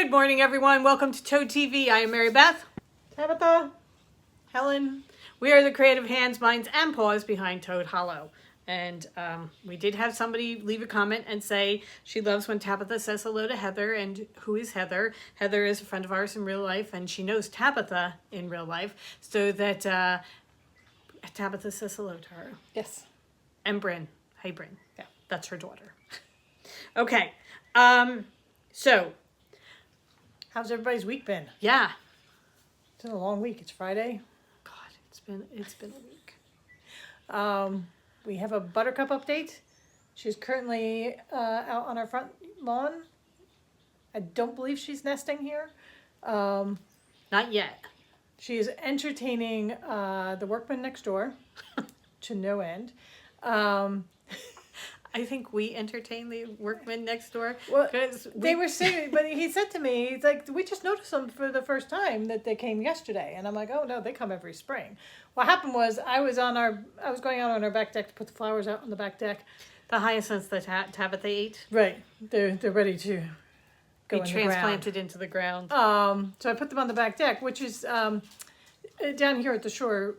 Good morning, everyone. Welcome to Toad TV. I am Mary Beth, Tabitha, Helen. We are the creative hands, minds, and paws behind Toad Hollow. And we did have somebody leave a comment and say she loves when Tabitha says hello to Heather. And who is Heather? Heather is a friend of ours in real life, and she knows Tabitha in real life. So that Tabitha says hello to her. yes. And Bryn. Hey, Bryn. Yeah. That's her daughter. Okay. So, How's everybody's week been? yeah. It's been a long week. It's Friday. God, it's been a week. We have a Buttercup update. She's currently out on our front lawn. I don't believe she's nesting here. Not yet. She is entertaining the workman next door to no end. I think we entertain the workmen next door. Well, because they were saying, but he said to me, he's like, we just noticed them for the first time that they came yesterday. And I'm like, oh no, they come every spring. What happened was I was going out on our back deck to put the flowers out on the back deck. the hyacinths that Tabitha ate Right. They're ready to go be in transplanted into the ground. the ground. So I put them on the back deck, which is down here at the shore.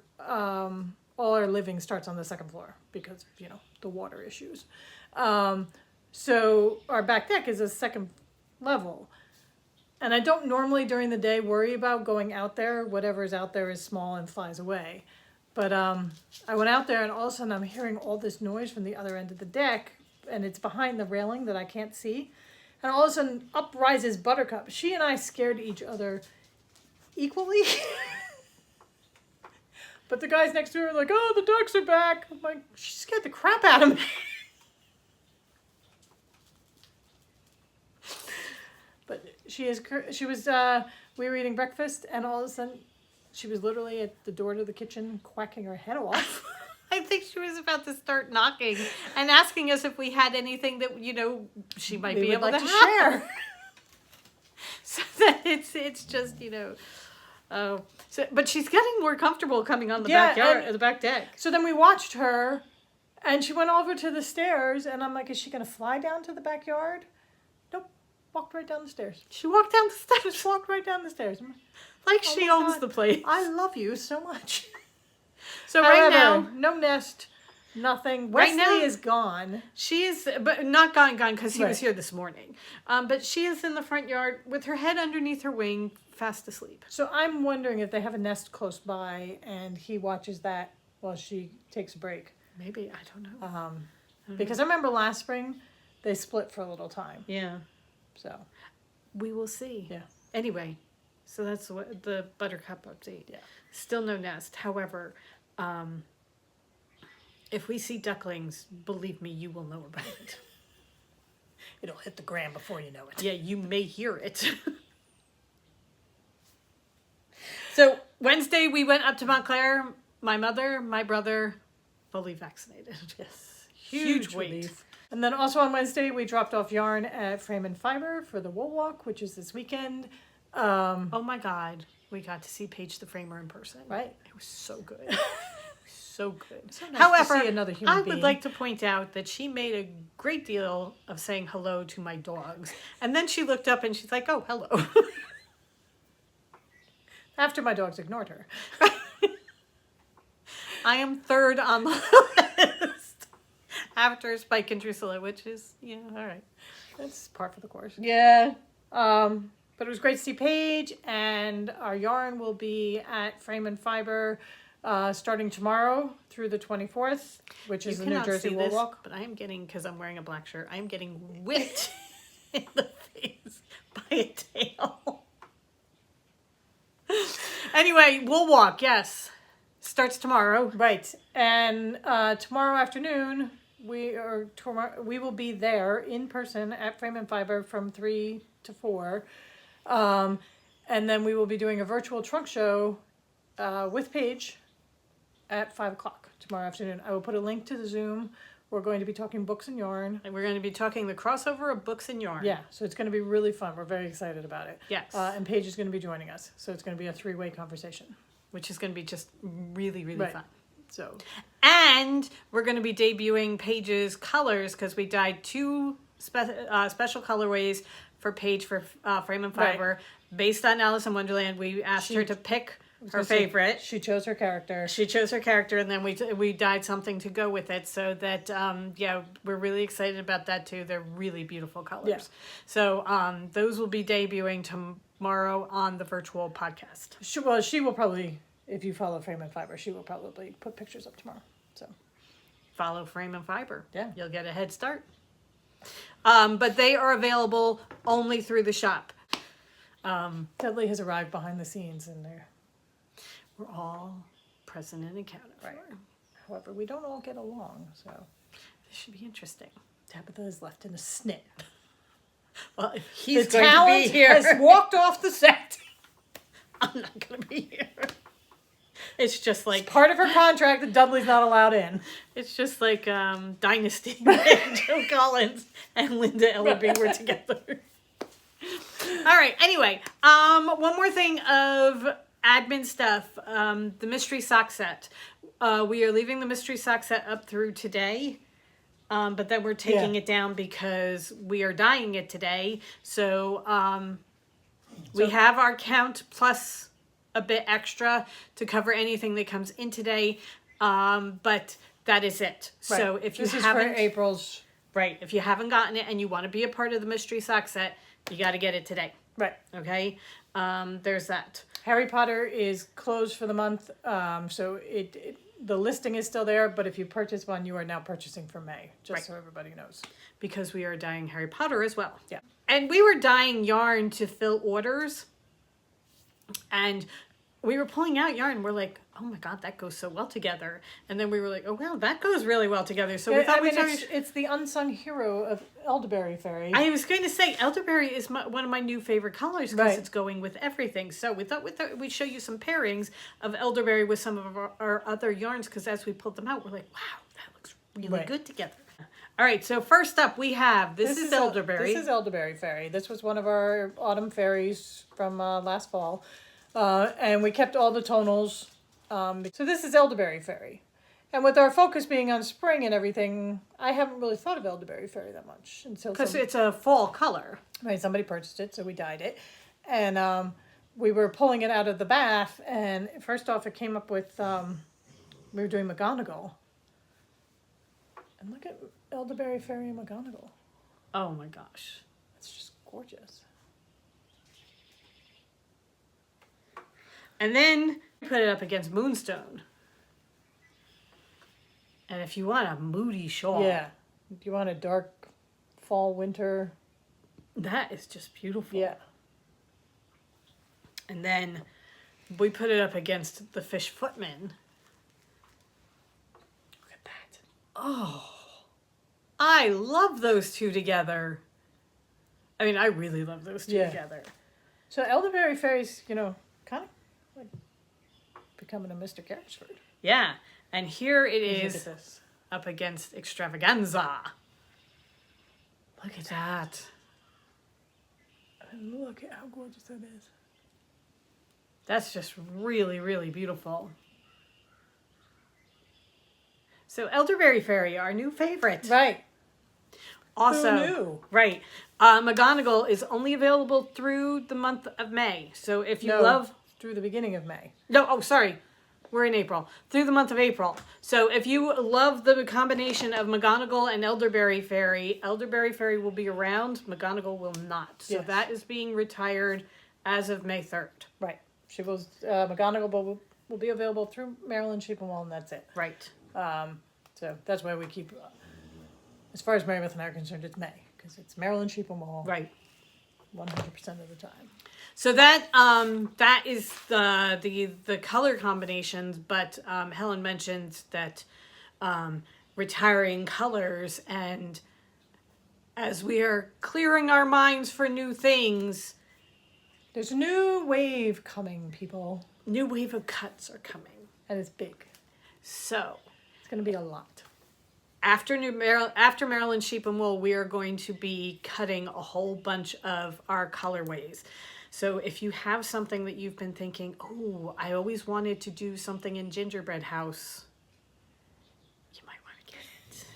All our living starts on the second floor because of, the water issues. So our back deck is a second level. And I don't normally during the day worry about going out there. Whatever's out there is small and flies away. But I went out there and all of a sudden I'm hearing all this noise from the other end of the deck. And it's behind the railing that I can't see. And all of a sudden up rises Buttercup. She and I scared each other equally. But the guys next to her are like, oh, the ducks are back. I'm like, she scared the crap out of me. But she was, we were eating breakfast and all of a sudden she was literally at the door to the kitchen quacking her head off. I think she was about to start knocking and asking us if we had anything that, she might be able to share. So that it's just, but she's getting more comfortable coming on the backyard, the back deck. So then we watched her and she went over to the stairs and I'm like, is she going to fly down to the backyard? Nope. Walked right down the stairs. She walked down the steps. Just walked right down the stairs. Like Oh she my owns God. the place. I love you so much. So right However, now, no nest, nothing. Right Wesley now- is gone. she is, but not gone because he was Right. here this morning. But she is in the front yard with her head underneath her wing, fast asleep. So I'm wondering if they have a nest close by and he watches that while she takes a break. Maybe, I don't know. Because I remember last spring they split for a little time. Yeah, So we will see. yeah. Anyway, so that's what the Buttercup update. Yeah. Still no nest. However, if we see ducklings, believe me, you will know about it. It'll hit the ground before you know it. Yeah, you may hear it. So Wednesday we went up to Montclair. My mother, my brother, fully vaccinated. Yes. Huge weight. relief. And then also on Wednesday we dropped off yarn at Frame and Fiber for the wool walk, which is this weekend. Oh my God, we got to see Paige the Framer in person. Right. It was so good. So good. So nice However, to see another human I being. would like to point out that she made a great deal of saying hello to my dogs. And then she looked up and she's like, oh, hello. After my dogs ignored her. I am third on the list after Spike and Drusilla, which is, all right. That's par for the course. Yeah. But it was great to see Paige, and our yarn will be at Frame and Fiber starting tomorrow through the 24th, which is the New cannot Jersey see Wool this, Walk. but I am getting, because I'm wearing a black shirt, I am getting whipped in the face by a tail. Anyway, Wool Walk, yes. Starts tomorrow. Right. And tomorrow afternoon, we will be there in person at Frame and Fiber from 3 to 4. And then we will be doing a virtual trunk show with Paige at 5 o'clock tomorrow afternoon. I will put a link to the Zoom. We're going to be talking books and yarn. And we're going to be talking the crossover of books and yarn. Yeah, so it's going to be really fun. We're very excited about it. Yes. And Paige is going to be joining us. So it's going to be a 3-way conversation. Which is going to be just really, really Right. fun. So, And we're going to be debuting Paige's colors because we dyed 2 special colorways for Paige for Frame and Fiber. Based on Alice in Wonderland, we asked her to pick her favorite. She chose her character. She chose her character, and then we dyed something to go with it. So that we're really excited about that too. They're really beautiful colors. Yeah. So those will be debuting tomorrow on the virtual podcast. She will probably, if you follow Frame and Fiber, she will probably put pictures up tomorrow. So follow Frame and Fiber. Yeah. You'll get a head start. But they are available only through the shop. Dudley has arrived behind the scenes and we're all present and accounted for. However, we don't all get along, so This should be interesting. Tabitha is left in a snit. Well, if he's The going to talent be here, has walked off the set. I'm not going to be here. It's just like Part of her contract that Dudley's not allowed in. It's just like Dynasty. And Joe Collins and Linda Ellerby were together. All right. Anyway, one more thing of admin stuff. The mystery sock set. We are leaving the mystery sock set up through today. But then we're taking it down because we are dyeing it today. So we have our count plus a bit extra to cover anything that comes in today. But that is it. Right. So if you this haven't... is for April's... Right. If you haven't gotten it and you want to be a part of the mystery sock set, you got to get it today. Right. Okay? There's that. Harry Potter is closed for the month, so the listing is still there, but if you purchase one, you are now purchasing for May, just so everybody knows. Because we are dyeing Harry Potter as well. Yeah. And we were dyeing yarn to fill orders. And we were pulling out yarn. We're like, oh my God, that goes so well together. And then we were like, oh, wow, that goes really well together. So we thought it's the unsung hero of Elderberry Fairy. I was going to say, elderberry is one of my new favorite colors because it's going with everything. So we thought we'd show you some pairings of elderberry with some of our other yarns because as we pulled them out, we're like, wow, that looks really good together. All right, so first up we have, this is elderberry. This is Elderberry Fairy. This was one of our autumn fairies from last fall. And we kept all the tonals. So this is Elderberry Fairy. And with our focus being on spring and everything, I haven't really thought of Elderberry Fairy that much until because it's a fall color. Right, somebody purchased it, so we dyed it. And we were pulling it out of the bath, and first off it came up with, we were doing McGonagall. And look at Elderberry Fairy and McGonagall. Oh my gosh. It's just gorgeous. And then put it up against Moonstone. And if you want a moody shawl. Yeah. If you want a dark fall, winter. That is just beautiful. Yeah. And then we put it up against the Fish Footman. Look at that. Oh. I love those two together. I mean, I really love those two together. So Elderberry Fairy's, kind of like becoming a Mr. Carrisford. Yeah. And here it is Look at this. up against Extravaganza. Look at that. And look at how gorgeous that is. That's just really, really beautiful. So Elderberry Fairy, our new favorite. Right. Also, Who knew? Right. McGonagall is only available through the month of May. So if you love... through the beginning of May. No, oh, sorry. We're in April. Through the month of April. So if you love the combination of McGonagall and Elderberry Fairy will be around. McGonagall will not. So that is being retired as of May 3rd. Right. She will, McGonagall will be available through Maryland Sheep and Wool, and that's it. Right. So that's why we keep, as far as Mary Beth and I are concerned, it's May, because it's Maryland Sheep and Wool. Right. 100% of the time. So that that is the color combinations, but Helen mentioned that retiring colors, and as we are clearing our minds for new things, there's a new wave coming, people. New wave of cuts are coming, and it's big. So it's going to be a lot. After Maryland Sheep and Wool, we are going to be cutting a whole bunch of our colorways. So if you have something that you've been thinking, oh, I always wanted to do something in Gingerbread House, you might want to get it.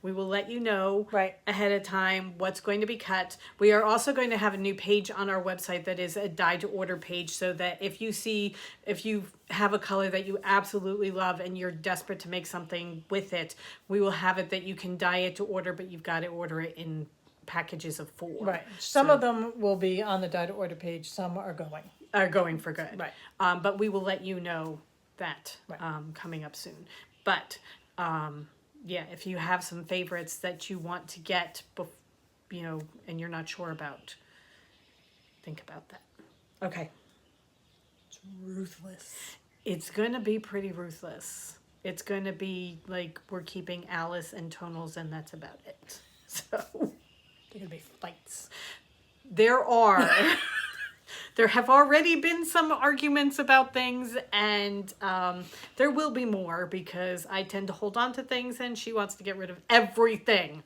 We will let you know Right. ahead of time what's going to be cut. We are also going to have a new page on our website that is a dye to order page, so that if you have a color that you absolutely love and you're desperate to make something with it, we will have it that you can dye it to order, but you've got to order it in packages of 4. Right. Some of them will be on the dye to order page. Some are going. Are going for good. Right. But we will let you know that Right. coming up soon. But yeah, if you have some favorites that you want to get, and you're not sure about, think about that. Okay. It's ruthless. It's going to be pretty ruthless. It's going to be like we're keeping Alice and tonals, and that's about it. So They're gonna be fights. there have already been some arguments about things, and there will be more, because I tend to hold on to things and she wants to get rid of everything.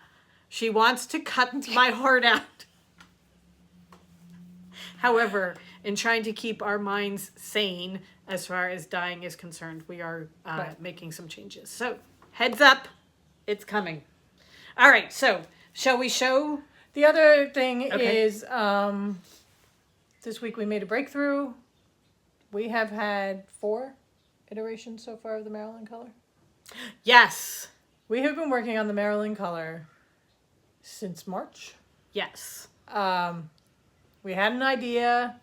She wants to cut my heart out. However, in trying to keep our minds sane as far as dyeing is concerned, we are Right. making some changes. So, heads up, it's coming. All right, so shall we show? The other thing Okay. is this week we made a breakthrough. We have had 4 iterations so far of the Maryland color. Yes. We have been working on the Maryland color since March. Yes. We had an idea.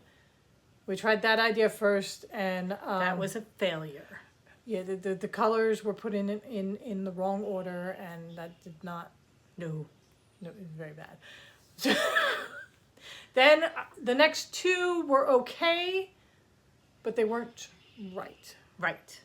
We tried that idea first, and That was a failure. yeah, the colors were put in the wrong order, and that did not. No. No, it was very bad. So, then the next 2 were okay, but they weren't right. Right.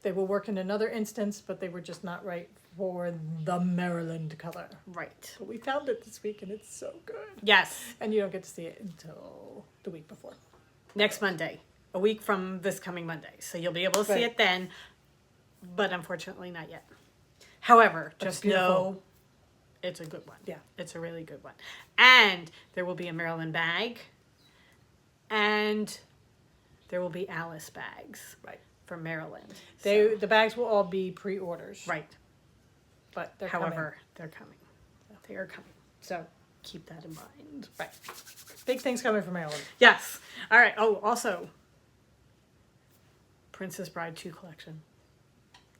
They will work in another instance, but they were just not right for the Maryland color. Right. But we found it this week, and it's so good. Yes. And you don't get to see it until the week before. Next Monday. A week from this coming Monday. So you'll be able to see Right. it then. But unfortunately not yet. However, But it's just know beautiful. it's a good one. Yeah. It's a really good one. And there will be a Maryland bag. And there will be Alice bags. Right. From Maryland. The bags will all be pre-orders. Right. But they're However, they're coming. They are coming. So keep that in mind. coming. Right. Big things coming from Maryland. Yes. All right. Oh, also, Princess Bride 2 collection.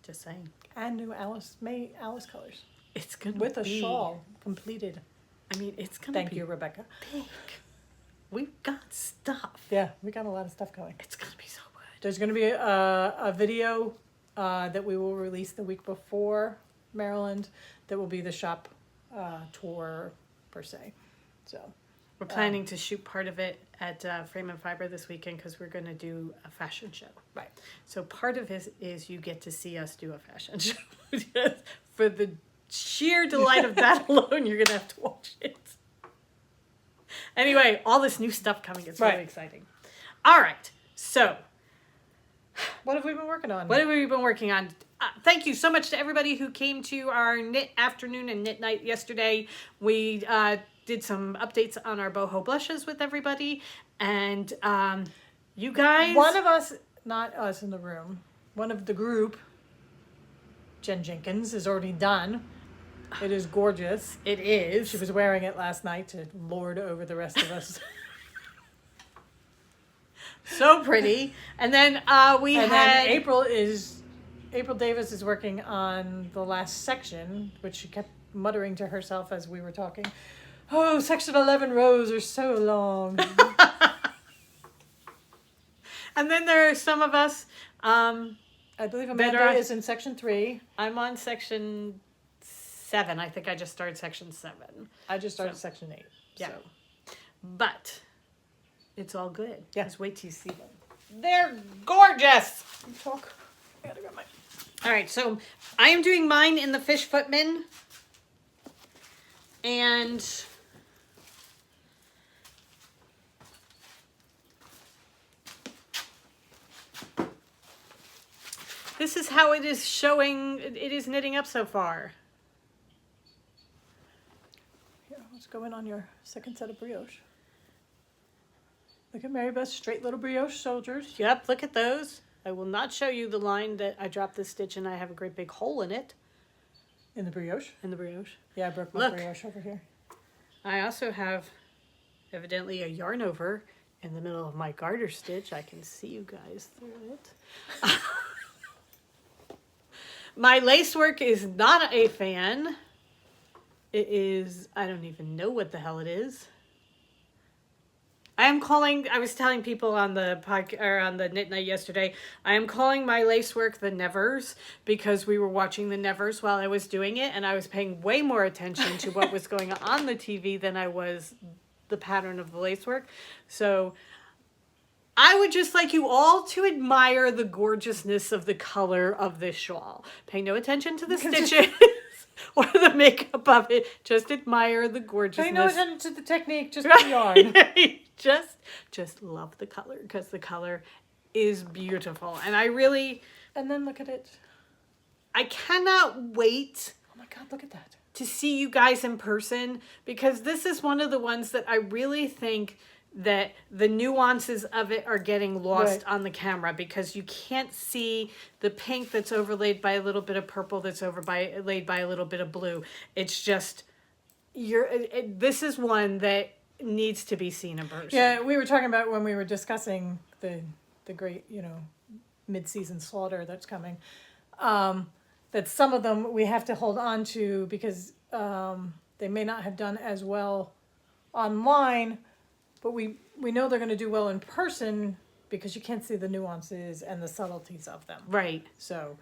Just saying. And new Alice colors. It's going to With be. a shawl completed. I mean, it's going to Thank be you, Rebecca. big. We've got stuff. Yeah, we got a lot of stuff going. It's going to be so good. There's going to be a video that we will release the week before Maryland that will be the shop tour per se. So We're planning to shoot part of it at Frame and Fiber this weekend, because we're going to do a fashion show. right. So part of it is you get to see us do a fashion show. Just for the sheer delight of that alone, you're going to have to watch it. Anyway, all this new stuff coming. It's really Right. exciting. All right. So What have we been working on? what have we been working on? Thank you so much to everybody who came to our knit afternoon and knit night yesterday. We did some updates on our boho blushes with everybody. And you guys... One of us, not us in the room, one of the group, Jen Jenkins, is already done. It is gorgeous. It is. She was wearing it last night to lord over the rest of us. So pretty. And then we And had... then April Davis is working on the last section, which she kept muttering to herself as we were talking. Oh, section 11 rows are so long. And then there are some of us... I believe Amanda is in section 3. I'm on section 7. I think I just started section 7. I just started section 8. Yeah. So. But it's all good. Yeah. Just wait till you see them. They're gorgeous. Talk. I gotta grab my... All right, so I am doing mine in the fish footman. And this is how it is showing, it is knitting up so far. Here, let's go in on your second set of brioche. Look at Mary Beth's straight little brioche soldiers. Yep, look at those. I will not show you the line that I dropped this stitch and I have a great big hole in it. In the brioche? in the brioche. Yeah, I broke my Look. brioche over here. I also have evidently a yarn over in the middle of my garter stitch. I can see you guys through it. My lace work is not a fan. It is, I don't even know what the hell it is. I was telling people on the podcast or on the knit night yesterday, I am calling my lace work the Nevers because we were watching the Nevers while I was doing it, and I was paying way more attention to what was going on the TV than I was the pattern of the lace work. So I would just like you all to admire the gorgeousness of the color of this shawl. Pay no attention to the stitches or the makeup of it. Just admire the gorgeousness. Pay no attention to the technique, just the yarn. just love the color because the color is beautiful. And I really... And then look at it. I cannot wait... Oh my God, look at that. ...to see you guys in person because this is one of the ones that I really think that the nuances of it are getting lost on the camera because you can't see the pink that's overlaid by a little bit of purple that's laid by a little bit of blue. It's just, this is one that needs to be seen in person. Yeah, we were talking about when we were discussing the great, mid-season slaughter that's coming, that some of them we have to hold on to because they may not have done as well online, but we know they're going to do well in person because you can't see the nuances and the subtleties of them. Right. So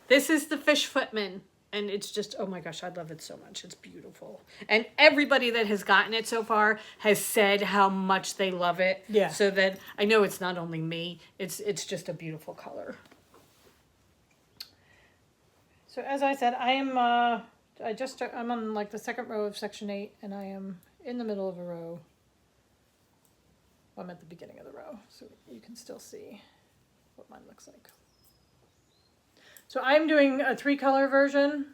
This is the Fish Footman. And it's just, oh my gosh, I love it so much. It's beautiful. And everybody that has gotten it so far has said how much they love it. Yeah. So that I know it's not only me. It's just a beautiful color. So as I said, I'm on like the second row of section 8 and I am in the middle of a row. Well, I'm at the beginning of the row, so you can still see what mine looks like. So I'm doing a 3-color version.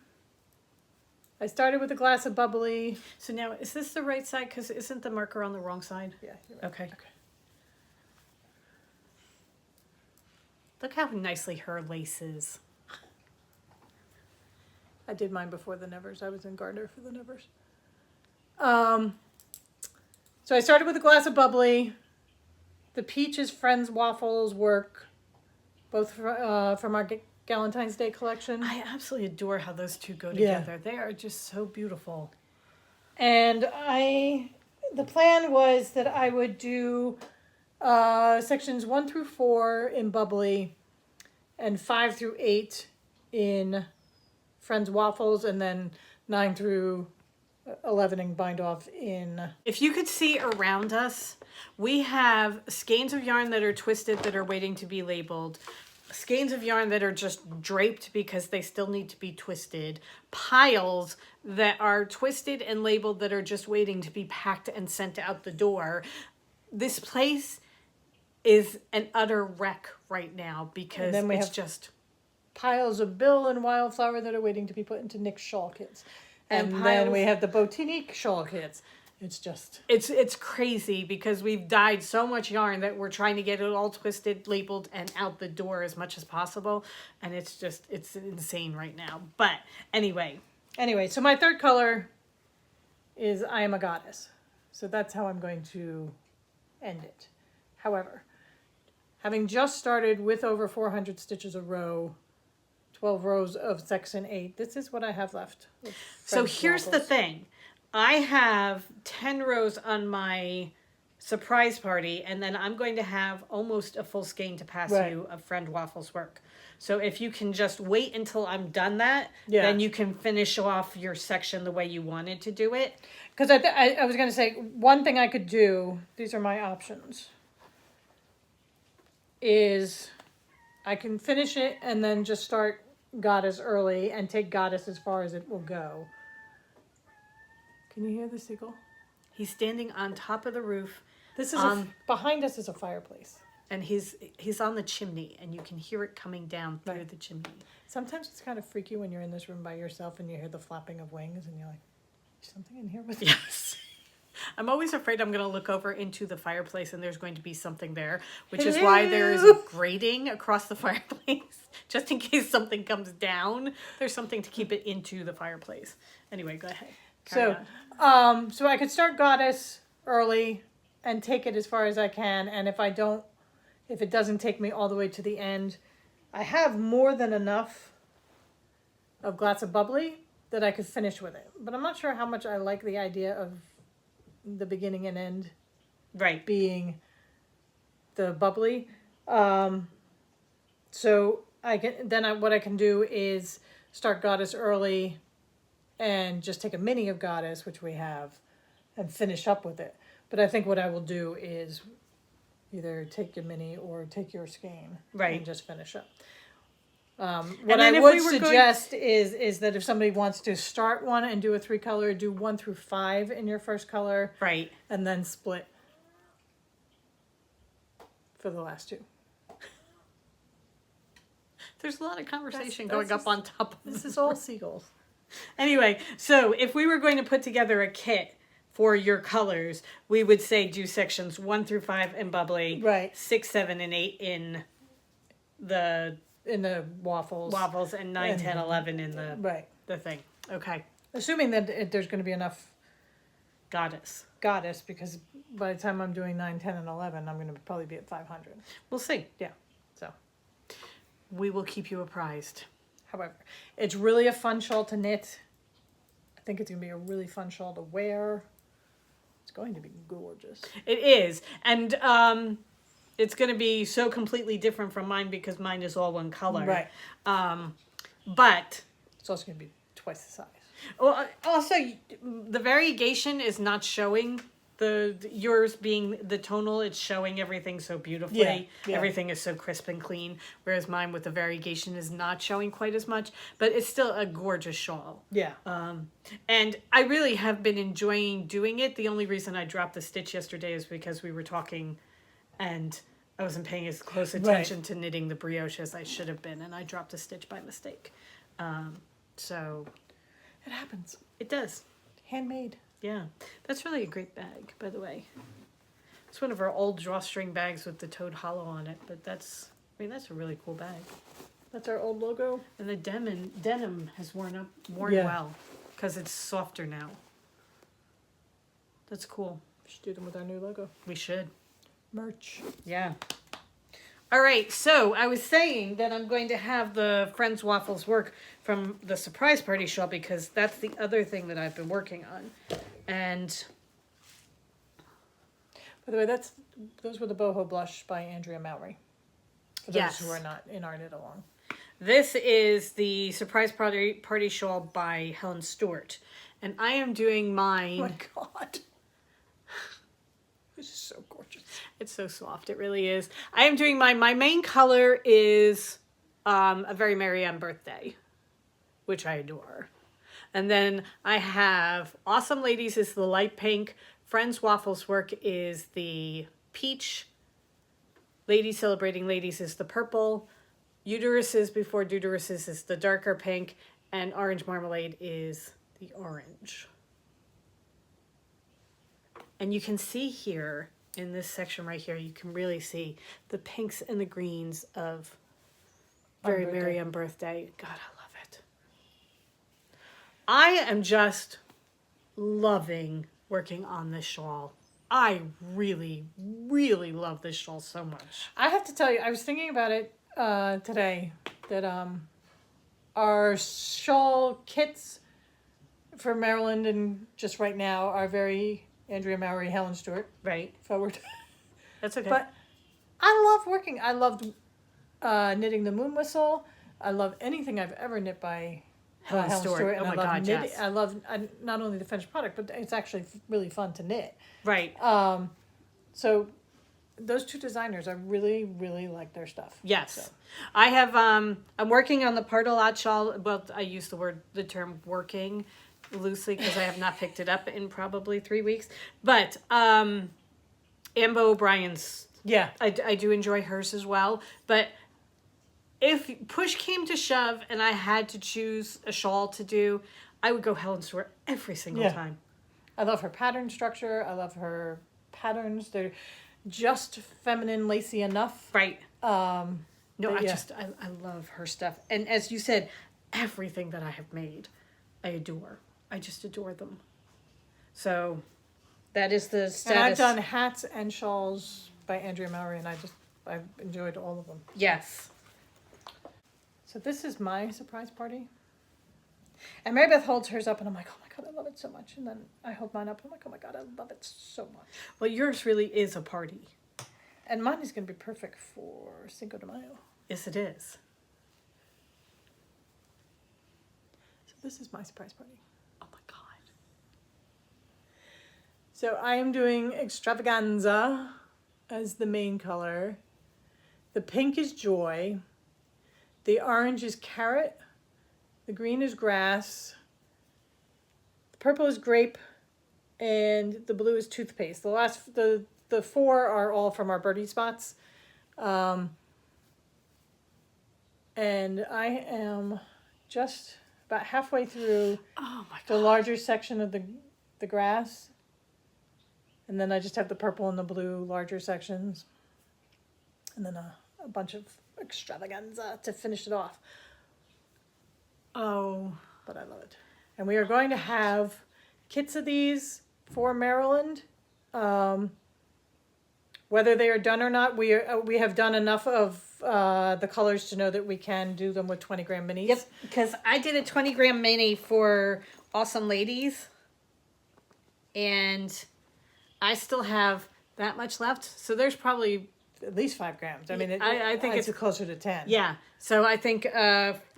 I started with a glass of bubbly. So now, is this the right side? Because isn't the marker on the wrong side? Yeah, you're right. Okay. Look how nicely her lace is. I did mine before the Nevers. I was in Gardner for the Nevers. So I started with a glass of bubbly. The Peaches Friends Waffles work, both from our Valentine's Day collection. I absolutely adore how those two go together. They are just so beautiful. And the plan was that I would do sections 1 through 4 in bubbly and 5 through 8 in Friends Waffles, and then 9 through 11 and bind off in... If you could see around us, we have skeins of yarn that are twisted that are waiting to be labeled, skeins of yarn that are just draped because they still need to be twisted, piles that are twisted and labeled that are just waiting to be packed and sent out the door. This place is an utter wreck right now because then we it's have just... piles of Bill and Wildflower that are waiting to be put into Nick's shawl kits. And piles... then we have the Botanique shawl kits. It's just... It's crazy because we've dyed so much yarn that we're trying to get it all twisted, labeled, and out the door as much as possible. And it's insane right now. But anyway, so my third color is I Am a Goddess. So that's how I'm going to end it. However, having just started with over 400 stitches a row, 12 rows of section 8, this is what I have left. So here's the thing. I have 10 rows on my surprise party, and then I'm going to have almost a full skein to pass you of Friend Waffles work. So if you can just wait until I'm done that, then you can finish off your section the way you wanted to do it. Because I was going to say, one thing I could do, these are my options, is I can finish it and then just start Goddess early and take Goddess as far as it will go. Can you hear the seagull? He's standing on top of the roof. This is behind us is a fireplace. And he's on the chimney, and you can hear it coming down through the chimney. Sometimes it's kind of freaky when you're in this room by yourself and you hear the flapping of wings and you're like, is something in here with me? Yes. I'm always afraid I'm going to look over into the fireplace and there's going to be something there, which is why there is a grating across the fireplace, just in case something comes down. There's something to keep it into the fireplace. Anyway, go ahead. Carry on. So I could start Goddess early and take it as far as I can. And if it doesn't take me all the way to the end, I have more than enough of Glass of Bubbly that I could finish with it. But I'm not sure how much I like the idea of the beginning and end Right. being the bubbly. So what I can do is start Goddess early and just take a mini of Goddess, which we have, and finish up with it. But I think what I will do is either take your mini or take your skein, Right. and just finish up. What then I if would we were suggest is that if somebody wants to start one and do a 3-color, do 1 through 5 in your first color, Right. and then split for the last 2. There's a lot of conversation That's going up on top of This is all seagulls. Anyway, so if we were going to put together a kit for your colors, we would say do sections 1 through 5 in bubbly, Right. 6, 7, and 8 in the In the waffles. and 9, And- 10, 11 in Right. the thing. Okay, Assuming that there's going to be enough Goddess. Goddess, because by the time I'm doing 9, 10, and 11, I'm going to probably be at 500. We'll see. Yeah. So, We will keep you apprised. however, it's really a fun shawl to knit. I think it's going to be a really fun shawl to wear. It's going to be gorgeous. It is. And it's going to be so completely different from mine because mine is all one color. Right. But It's also going to be twice the size. also, the variegation is not showing yours being the tonal. It's showing everything so beautifully. Yeah, yeah. Everything is so crisp and clean. Whereas mine with the variegation is not showing quite as much. But it's still a gorgeous shawl. Yeah. And I really have been enjoying doing it. The only reason I dropped the stitch yesterday is because we were talking and I wasn't paying as close attention to knitting the brioche as I should have been. And I dropped a stitch by mistake. So It happens. it does. Handmade. Yeah. That's really a great bag, by the way. It's one of our old drawstring bags with the toad hollow on it. But that's a really cool bag. That's our old logo. And the denim has worn Yeah. well because it's softer now. That's cool. We should do them with our new logo. We should. Merch. Yeah. All right. So I was saying that I'm going to have the Friends Waffles work from the surprise party shawl because that's the other thing that I've been working on. And By the way, those were the Boho Blush by Andrea Mowry. For those Yes. who are not in our knit along. this is the surprise party shawl by Helen Stewart. And I am doing mine. Oh my God. This is so gorgeous. It's so soft. It really is. I am doing my main color is A Very Merry Birthday, which I adore. And then I have Awesome Ladies is the light pink. Friends Waffles Work is the peach. Ladies Celebrating Ladies is the purple. Uteruses Before Deuteruses is the darker pink. And Orange Marmalade is the orange. And you can see here, in this section right here, you can really see the pinks and the greens of Very Merry on Birthday. God, I love it. I am just loving working on this shawl. I really, really love this shawl so much. I have to tell you, I was thinking about it today, that our shawl kits for Maryland and just right now are very Andrea Mowry, Helen Stewart Right? forward. That's okay. But I love working. I loved knitting the moon whistle. I love anything I've ever knit by Helen Stewart. Oh and my I love God, knitting. yes. I love not only the finished product, but it's actually really fun to knit. Right. So those two designers, I really, really like their stuff. Yes. So. I have, I'm working on the Part-A-Lot shawl. Well, I use the term working loosely because I have not picked it up in probably 3 weeks. But Ambo O'Brien's, Yeah. I do enjoy hers as well. But if push came to shove and I had to choose a shawl to do, I would go Helen Stewart every single Yeah. time. I love her pattern structure. I love her patterns. They're just feminine, lacy enough. Right. Um, No, but I yeah. just, I love her stuff. And as you said, everything that I have made, I adore. I just adore them. So that is the status. And I've done hats and shawls by Andrea Mowry, and I've enjoyed all of them. Yes. So this is my surprise party. And Mary Beth holds hers up, and I'm like, oh my God, I love it so much. And then I hold mine up, and I'm like, oh my God, I love it so much. Well, yours really is a party. And mine is going to be perfect for Cinco de Mayo. Yes, it is. So this is my surprise party. Oh my God. So I am doing Extravaganza as the main color. The pink is Joy. The orange is Carrot. The green is Grass. The purple is Grape. And the blue is Toothpaste. The four are all from our birdie spots. And I am just about halfway through Oh my the God. larger section of the grass. And then I just have the purple and the blue larger sections. And then a bunch of Extravaganza to finish it off. Oh. But I love it. And we are going to have kits of these for Maryland. Whether they are done or not, we have done enough of the colors to know that we can do them with 20 gram minis. Yep, because I did a 20 gram mini for Awesome Ladies. And I still have that much left. So there's probably... At least 5 grams. I mean, I think it's closer to 10. Yeah. So I think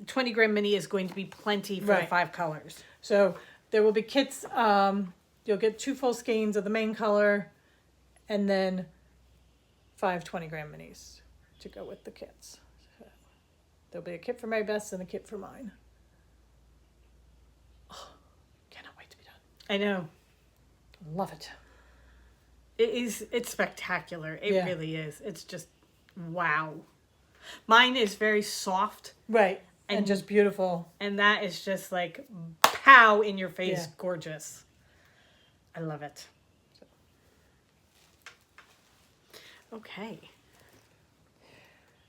20 gram mini is going to be plenty for the 5 colors. So there will be kits. You'll get 2 full skeins of the main color and then 5 20 gram minis to go with the kits. So there'll be a kit for Mary Beth's and a kit for mine. Oh, cannot wait to be done. I know. Love it. It's spectacular. It Yeah. really is. It's just, wow. Mine is very soft. Right. And just beautiful. And that is just like, pow, in your face, Yeah. gorgeous. I love it. Okay.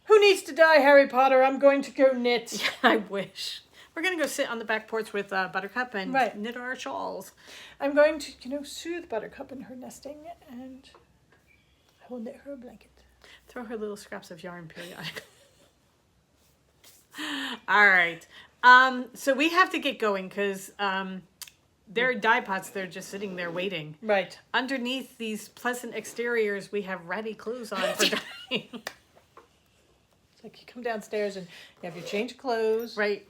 Who needs to die, Harry Potter? I'm going to go knit. I wish. We're going to go sit on the back porch with Buttercup and Right. knit our shawls. I'm going to, soothe Buttercup in her nesting, and I will knit her a blanket. Throw her little scraps of yarn periodically. All right. So we have to get going because there are dye pots. They're just sitting there waiting. Right. Underneath these pleasant exteriors, we have ratty clothes on for dyeing. It's like you come downstairs and you have your change of clothes. Right.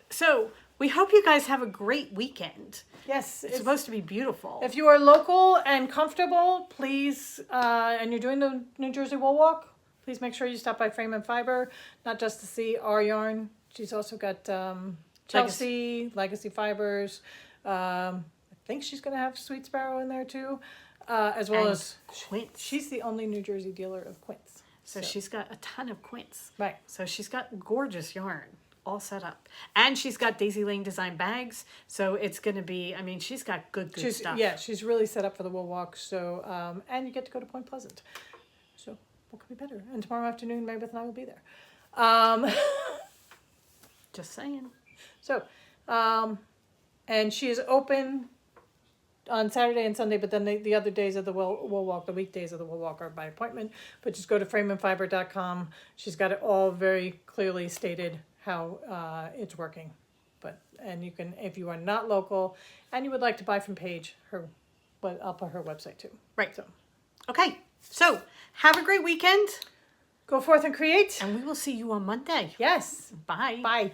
So we hope you guys have a great weekend. Yes. It's supposed to be beautiful. If you are local and comfortable, please, and you're doing the New Jersey Wool Walk, please make sure you stop by Frame and Fiber, not just to see our yarn. She's also got Chelsea, Legacy Fibers. I think she's going to have Sweet Sparrow in there too, as well as quince. She's the only New Jersey dealer of quince. So she's got a ton of quince. Right. So she's got gorgeous yarn all set up. And she's got Daisy Lane design bags. So it's going to be, I mean, she's got good stuff. Yeah, she's really set up for the Wool Walk. So, and you get to go to Point Pleasant. So what could be better? And tomorrow afternoon, Mary Beth and I will be there. Just saying. So, and she is open on Saturday and Sunday, but then the other days of the Wool Walk, the weekdays of the Wool Walk are by appointment. But just go to frameandfiber.com. She's got it all very clearly stated how it's working. And you can, if you are not local and you would like to buy from Paige, but I'll put her website too. Right. So, okay. So have a great weekend. Go forth and create. And we will see you on Monday. Yes. Bye. Bye.